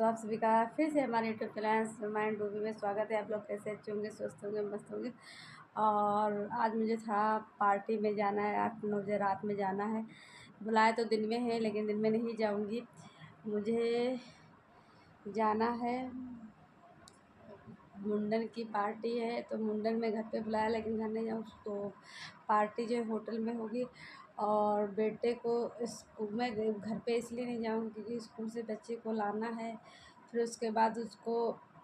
दोस्तों, आप सभी का फिर से हमारे यूट्यूब चैनल माइंड डूबी में स्वागत है। आप लोग कैसे अच्छे होंगे, स्वस्थ होंगे, मस्त होंगे। और आज मुझे था पार्टी में जाना है, 8-9 बजे रात में जाना है। बुलाए तो दिन में है लेकिन दिन में नहीं जाऊंगी। मुझे जाना है, मुंडन की पार्टी है। तो मुंडन में घर पे बुलाया लेकिन घर नहीं जाऊँ, तो पार्टी जो है होटल में होगी। और बेटे को स्कूल में घर पे इसलिए नहीं जाऊँगी क्योंकि स्कूल से बच्चे को लाना है। फिर उसके बाद उसको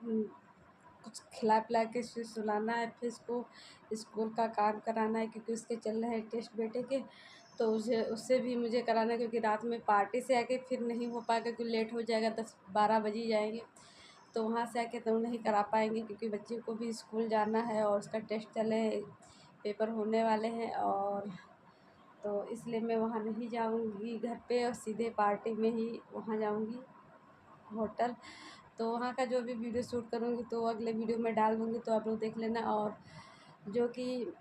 कुछ खिला पिला के फिर सुलाना है। फिर उसको स्कूल का काम कराना है क्योंकि उसके चल रहे हैं टेस्ट बेटे के। तो उससे भी मुझे कराना है क्योंकि रात में पार्टी से आके फिर नहीं हो पाएगा क्योंकि लेट हो जाएगा, 10-12 बज ही जाएंगे। तो वहाँ से आके तो नहीं करा पाएंगे क्योंकि बच्चे को भी स्कूल जाना है और उसका टेस्ट चले, पेपर होने वाले हैं। और तो इसलिए मैं वहाँ नहीं जाऊँगी घर पे, और सीधे पार्टी में ही वहाँ जाऊँगी होटल। तो वहाँ का जो भी वीडियो शूट करूँगी तो अगले वीडियो में डाल दूँगी, तो आप लोग देख लेना। और जो कि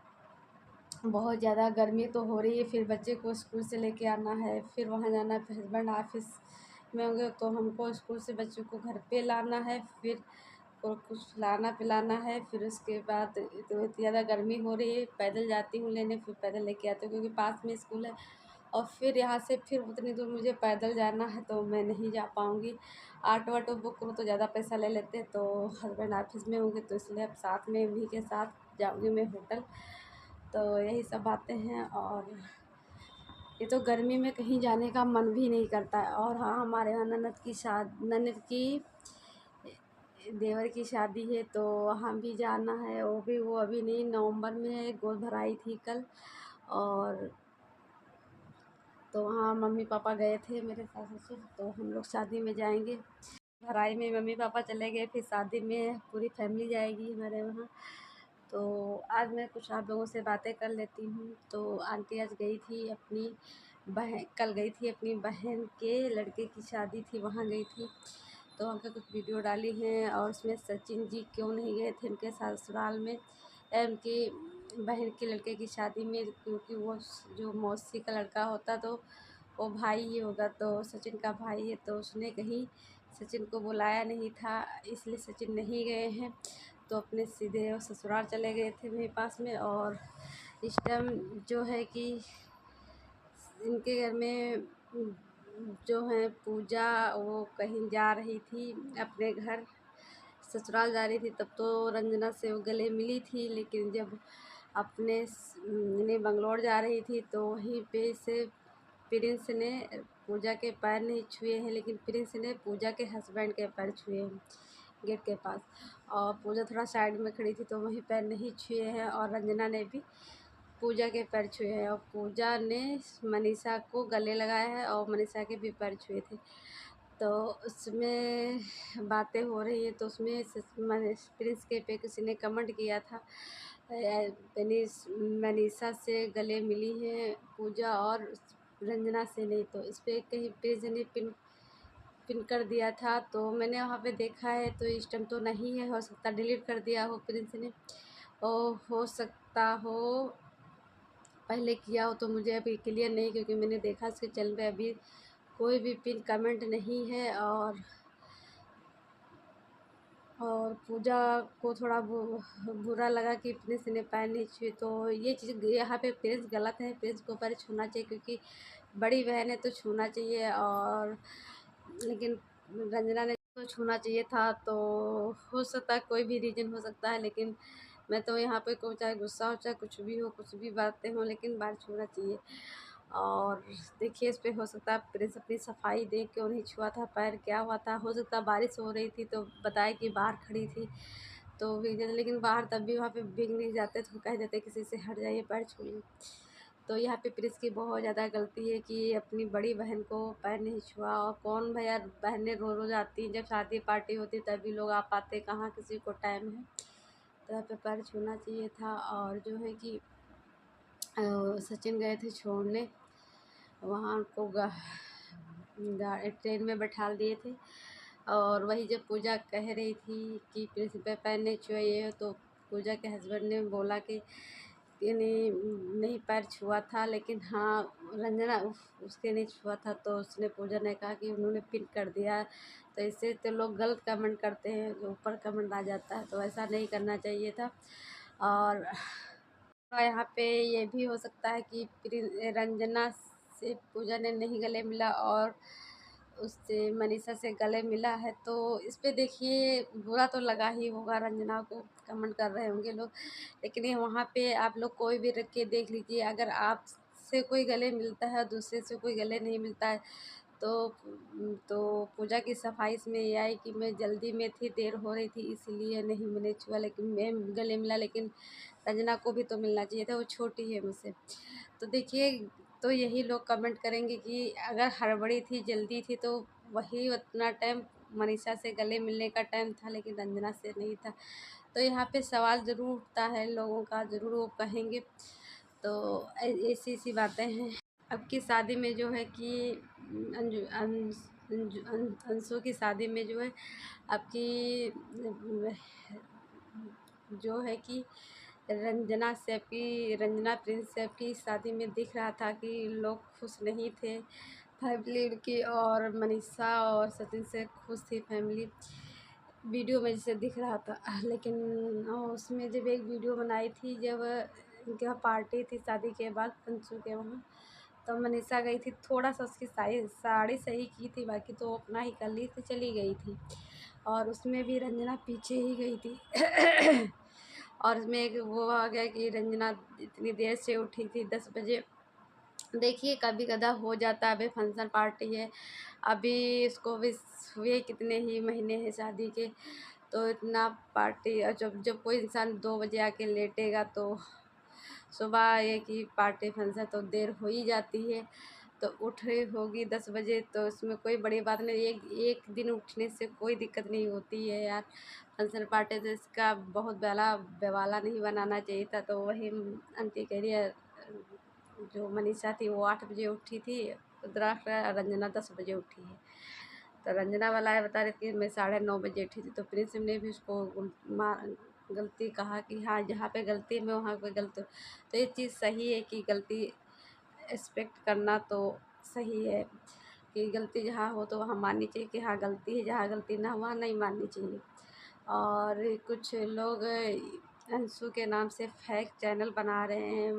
बहुत ज़्यादा गर्मी तो हो रही है, फिर बच्चे को स्कूल से लेके आना है, फिर वहाँ जाना है, फिर हस्बैंड ऑफिस में होंगे तो हमको स्कूल से बच्चों को घर पे लाना है, फिर को कुछ खिलाना पिलाना है। फिर उसके बाद तो इतनी ज़्यादा गर्मी हो रही है, पैदल जाती हूँ लेने, फिर पैदल लेके आती हूँ क्योंकि पास में स्कूल है। और फिर यहाँ से फिर उतनी दूर मुझे पैदल जाना है तो मैं नहीं जा पाऊँगी। ऑटो वाटो बुक करूँ तो ज़्यादा पैसा ले लेते हैं, तो हस्बैंड ऑफिस में होंगे तो इसलिए अब साथ में उन्हीं के साथ जाऊँगी मैं होटल। तो यही सब बातें हैं। और ये तो गर्मी में कहीं जाने का मन भी नहीं करता है। और हाँ, हमारे यहाँ ननद की देवर की शादी है तो वहाँ भी जाना है। वो अभी नहीं, नवंबर में है, गोद भराई थी कल। और तो वहाँ मम्मी पापा गए थे मेरे सास ससुर, तो हम लोग शादी में जाएंगे। भराई में मम्मी पापा चले गए, फिर शादी में पूरी फैमिली जाएगी हमारे वहाँ। तो आज मैं कुछ आप लोगों से बातें कर लेती हूँ। तो आंटी आज गई थी अपनी कल गई थी अपनी बहन के लड़के की शादी थी, वहाँ गई थी। तो वहाँ का कुछ वीडियो डाली हैं। और उसमें सचिन जी क्यों नहीं गए थे उनके ससुराल में, उनकी बहन के लड़के की शादी में, क्योंकि वो जो मौसी का लड़का होता तो वो भाई ही होगा, तो सचिन का भाई है, तो उसने कहीं सचिन को बुलाया नहीं था, इसलिए सचिन नहीं गए हैं। तो अपने सीधे वो ससुराल चले गए थे मेरे पास में। और इस टाइम जो है कि इनके घर में जो है पूजा, वो कहीं जा रही थी अपने घर, ससुराल जा रही थी। तब तो रंजना से वो गले मिली थी, लेकिन जब अपने ने बंगलौर जा रही थी तो वहीं पे से प्रिंस ने पूजा के पैर नहीं छुए हैं, लेकिन प्रिंस ने पूजा के हस्बैंड के पैर छुए हैं गेट के पास। और पूजा थोड़ा साइड में खड़ी थी तो वहीं पैर नहीं छुए हैं। और रंजना ने भी पूजा के पैर छुए हैं, और पूजा ने मनीषा को गले लगाया है और मनीषा के भी पैर छुए थे। तो उसमें बातें हो रही है, तो उसमें प्रिंस के पे किसी ने कमेंट किया था, मनीषा से गले मिली हैं पूजा और रंजना से नहीं। तो इस पर कहीं प्रिंस ने पिन कर दिया था, तो मैंने वहाँ पे देखा है। तो इस टाइम तो नहीं है, हो सकता डिलीट कर दिया हो प्रिंस ने, और हो सकता हो पहले किया हो, तो मुझे अभी क्लियर नहीं, क्योंकि मैंने देखा उसके चैनल पे अभी कोई भी पिन कमेंट नहीं है। और पूजा को थोड़ा बुरा लगा कि प्रिंस ने पैर नहीं छुए, तो ये चीज़ यहाँ पे प्रिंस गलत है, प्रिंस को पैर छूना चाहिए क्योंकि बड़ी बहन है तो छूना चाहिए। और लेकिन रंजना ने तो छूना चाहिए था। तो हो सकता है कोई भी रीज़न हो सकता है, लेकिन मैं तो यहाँ पे को चाहे गुस्सा हो चाहे कुछ भी हो, कुछ भी बातें हों, लेकिन बाहर छूना चाहिए। और देखिए इस पे हो सकता है प्रिंस अपनी सफाई दे, क्यों नहीं छुआ था पैर, क्या हुआ था। हो सकता है बारिश हो रही थी तो बताए कि बाहर खड़ी थी तो भीग जाते, लेकिन बाहर तब भी वहाँ पे भीग नहीं जाते तो कह देते किसी से हट जाइए पैर छूइए। तो यहाँ पे प्रिंस की बहुत ज़्यादा गलती है कि अपनी बड़ी बहन को पैर नहीं छुआ। और कौन भैया, बहनें रोज़ रोज़ आती हैं, जब शादी पार्टी होती तभी लोग आ पाते, कहाँ किसी को टाइम है। तो यहाँ पे पैर छूना चाहिए था। और जो है कि सचिन गए थे छोड़ने, वहाँ उनको ट्रेन में बैठा दिए थे। और वही जब पूजा कह रही थी कि प्रिंस पे पैर नहीं छुए ये, तो पूजा के हस्बैंड ने बोला कि नहीं नहीं पैर छुआ था, लेकिन हाँ रंजना उसके नहीं छुआ था। तो उसने पूजा ने कहा कि उन्होंने पिन कर दिया। तो इससे तो लोग गलत कमेंट करते हैं, जो ऊपर कमेंट आ जाता है, तो ऐसा नहीं करना चाहिए था। और यहाँ पे ये भी हो सकता है कि रंजना से पूजा ने नहीं गले मिला और उससे मनीषा से गले मिला है। तो इस पे देखिए बुरा तो लगा ही होगा, रंजना को कमेंट कर रहे होंगे लोग। लेकिन ये वहाँ पे आप लोग कोई भी रख के देख लीजिए, अगर आप से कोई गले मिलता है और दूसरे से कोई गले नहीं मिलता है, तो पूजा की सफाई इसमें ये आई कि मैं जल्दी में थी, देर हो रही थी, इसलिए नहीं मैंने छुआ, लेकिन मैं गले मिला। लेकिन रंजना को भी तो मिलना चाहिए था, वो छोटी है मुझसे। तो देखिए, तो यही लोग कमेंट करेंगे कि अगर हड़बड़ी थी, जल्दी थी, तो वही उतना टाइम मनीषा से गले मिलने का टाइम था, लेकिन रंजना से नहीं था। तो यहाँ पे सवाल ज़रूर उठता है लोगों का, ज़रूर वो कहेंगे। तो ऐसी ऐसी बातें हैं। अब की शादी में जो है कि अंशु की शादी में जो है आपकी जो है कि रंजना प्रिंस से आपकी शादी में दिख रहा था कि लोग खुश नहीं थे, फैमिली उनकी, और मनीषा और सचिन से खुश थी फैमिली, वीडियो में जैसे दिख रहा था। लेकिन उसमें जब एक वीडियो बनाई थी, जब इनके वहाँ पार्टी थी शादी के बाद अंशु के वहाँ, तो मनीषा गई थी, थोड़ा सा उसकी साड़ी सही की थी, बाकी तो अपना ही कर ली थी, चली गई थी। और उसमें भी रंजना पीछे ही गई थी। और उसमें एक वो आ गया कि रंजना इतनी देर से उठी थी, 10 बजे। देखिए कभी कदा हो जाता है, अभी फंक्शन पार्टी है, अभी इसको भी हुए कितने ही महीने हैं शादी के, तो इतना पार्टी, और जब जब कोई इंसान 2 बजे आके लेटेगा तो सुबह ये कि पार्टी फंक्शन तो देर हो ही जाती है। तो उठ रही होगी 10 बजे, तो इसमें कोई बड़ी बात नहीं, एक एक दिन उठने से कोई दिक्कत नहीं होती है यार। फंक्शन पार्टी तो इसका बहुत बड़ा बवाला नहीं बनाना चाहिए था। तो वही आंटी कह रही है, जो मनीषा थी वो 8 बजे उठी थी, रंजना 10 बजे उठी है। तो रंजना वाला है बता रही थी मैं 9:30 बजे उठी थी। तो प्रिंस ने भी उसको गलती कहा कि हाँ जहाँ पे गलती में वहाँ पे गलती। तो ये चीज़ सही है कि गलती एक्सपेक्ट करना तो सही है, कि गलती जहाँ हो तो वहाँ माननी चाहिए कि हाँ गलती है, जहाँ गलती ना वहाँ नहीं माननी चाहिए। और कुछ लोग अंशु के नाम से फेक चैनल बना रहे हैं,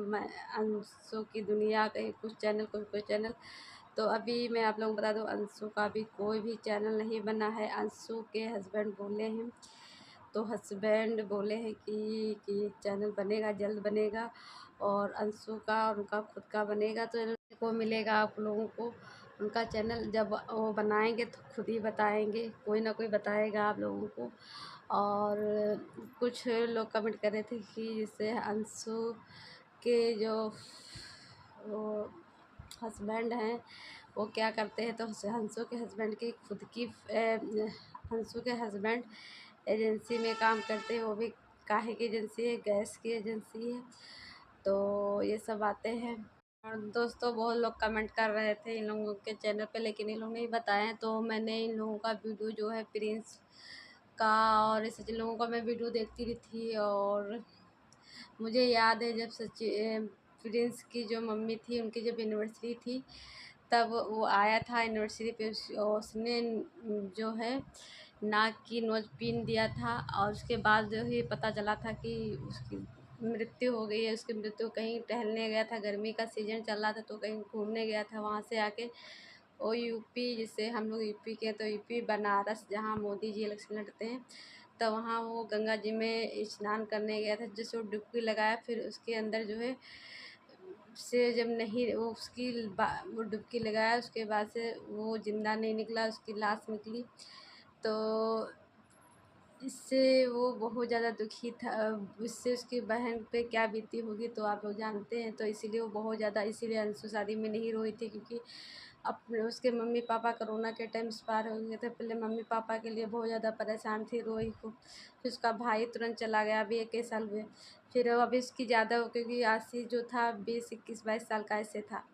अंशु की दुनिया के कुछ चैनल, कुछ चैनल। तो अभी मैं आप लोगों को बता दूं, अंशु का भी कोई भी चैनल नहीं बना है। अंशु के हस्बैंड बोले हैं, तो हस्बैंड बोले हैं कि चैनल बनेगा, जल्द बनेगा, और अंशु का और उनका खुद का बनेगा। तो को मिलेगा आप लोगों को उनका चैनल, जब वो बनाएंगे तो खुद ही बताएंगे, कोई ना कोई बताएगा आप लोगों को। और कुछ लोग कमेंट कर रहे थे कि जैसे अंशु के जो वो हस्बैंड हैं वो क्या करते हैं, तो अंशु के हस्बैंड की खुद की अंशु के हस्बैंड एजेंसी में काम करते हैं। वो भी काहे की एजेंसी है, गैस की एजेंसी है। तो ये सब बातें हैं। और दोस्तों बहुत लोग कमेंट कर रहे थे इन लोगों के चैनल पे, लेकिन इन लोगों ने बताया है। तो मैंने इन लोगों का वीडियो जो है प्रिंस का और ऐसे जिन लोगों का मैं वीडियो देखती रही थी। और मुझे याद है जब प्रिंस की जो मम्मी थी, उनकी जब एनिवर्सरी थी, तब वो आया था एनिवर्सरी पे, उसने जो है नाक की नोज पीन दिया था। और उसके बाद जो है पता चला था कि उसकी मृत्यु हो गई है। उसकी मृत्यु कहीं टहलने गया था, गर्मी का सीजन चल रहा था, तो कहीं घूमने गया था, वहाँ से आके वो यूपी, जिसे हम लोग यूपी के, तो यूपी बनारस जहाँ मोदी जी इलेक्शन लड़ते हैं, तो वहाँ वो गंगा जी में स्नान करने गया था, जिससे वो डुबकी लगाया। फिर उसके अंदर जो है से जब नहीं वो वो डुबकी लगाया, उसके बाद से वो ज़िंदा नहीं निकला, उसकी लाश निकली। तो इससे वो बहुत ज़्यादा दुखी था। इससे उसकी बहन पे क्या बीती होगी तो आप लोग जानते हैं। तो इसीलिए वो बहुत ज़्यादा, इसीलिए अंशु शादी में नहीं रोई थी, क्योंकि अपने उसके मम्मी पापा कोरोना के टाइम एक्सपायर हो गए थे। पहले मम्मी पापा के लिए बहुत ज़्यादा परेशान थी, रोई खूब। फिर उसका भाई तुरंत चला गया, अभी 21 साल हुए। फिर अभी उसकी ज़्यादा, क्योंकि आशीष जो था 20, 21, 22 साल का ऐसे था।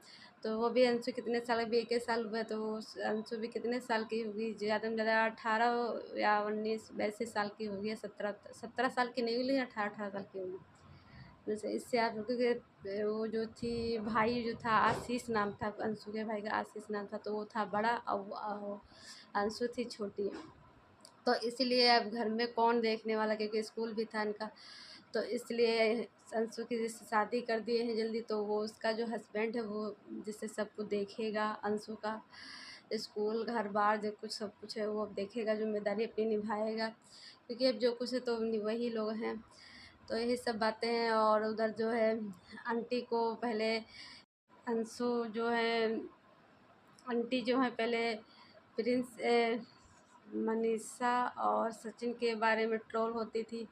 तो वो भी अंशु कितने साल, अभी 21 साल हुए, तो वो अंशु भी कितने साल की होगी, ज़्यादा में ज़्यादा 18 या 19 वैसे साल की होगी, 17 साल की नहीं हुई, लेकिन 18 साल की होगी। वैसे इससे आप लोग के वो जो थी भाई जो था आशीष नाम था, अंशु के भाई का आशीष नाम था, तो वो था बड़ा और अंशु थी छोटी। तो इसलिए अब घर में कौन देखने वाला, क्योंकि स्कूल भी था इनका, तो इसलिए अंशु की जैसे शादी कर दिए हैं जल्दी, तो वो उसका जो हस्बैंड है वो जिससे सबको देखेगा, अंशु का स्कूल घर बार जो कुछ सब कुछ है वो अब देखेगा, जिम्मेदारी अपनी निभाएगा, क्योंकि अब जो कुछ है तो वही लोग हैं। तो यही सब बातें हैं। और उधर जो है आंटी को पहले अंशु जो है, आंटी जो है पहले प्रिंस मनीषा और सचिन के बारे में ट्रोल होती थी,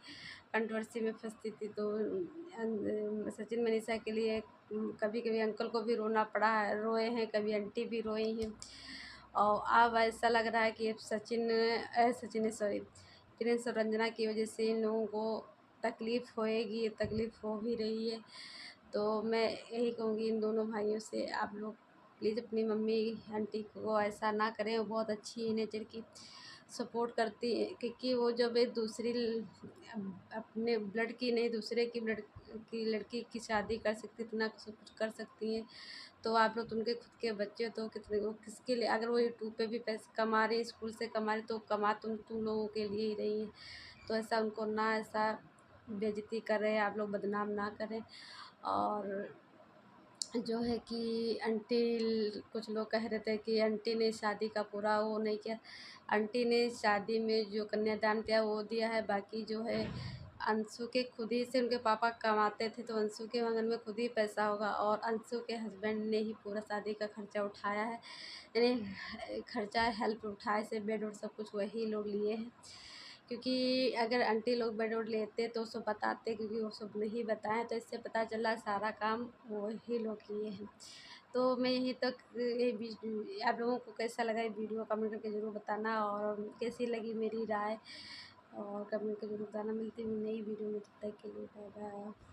कंट्रोवर्सी में फंसती थी, तो सचिन मनीषा के लिए कभी कभी अंकल को भी रोना पड़ा है, रोए हैं, कभी आंटी भी रोई हैं। और अब ऐसा लग रहा है कि अब सचिन सॉरी प्रिंस और रंजना की वजह से इन लोगों को तकलीफ़ होएगी, तकलीफ़ हो भी रही है। तो मैं यही कहूँगी इन दोनों भाइयों से, आप लोग प्लीज़ अपनी मम्मी आंटी को ऐसा ना करें, वो बहुत अच्छी है नेचर की, सपोर्ट करती है, क्योंकि वो जब एक दूसरी अपने ब्लड की नहीं दूसरे की ब्लड की लड़की की शादी कर सकती, इतना सब कुछ कर सकती हैं, तो आप लोग तो उनके खुद के बच्चे, तो कितने वो किसके लिए, अगर वो यूट्यूब पे भी पैसे कमा रही, स्कूल से कमा रही, तो कमा तुम लोगों के लिए ही रही है। तो ऐसा उनको ना ऐसा बेइज्जती करें, आप लोग बदनाम ना करें। और जो है कि आंटी, कुछ लोग कह रहे थे कि आंटी ने शादी का पूरा वो नहीं किया, आंटी ने शादी में जो कन्यादान दिया वो दिया है, बाकी जो है अंशु के खुद ही से उनके पापा कमाते थे, तो अंशु के आंगन में खुद ही पैसा होगा, और अंशु के हस्बैंड ने ही पूरा शादी का खर्चा उठाया है, यानी खर्चा हेल्प उठाए से बेड और सब कुछ वही लोग लिए हैं, क्योंकि अगर आंटी लोग बेड वोड लेते तो सब बताते, क्योंकि वो सब नहीं बताएं, तो इससे पता चला सारा काम वही लोग किए हैं। तो मैं यहीं तक आप लोगों को कैसा लगा ये वीडियो कमेंट करके ज़रूर बताना, और कैसी लगी मेरी राय, और कमेंट करके ज़रूर बताना। मिलती हूँ नई वीडियो में, तब तक के लिए बाय बाय।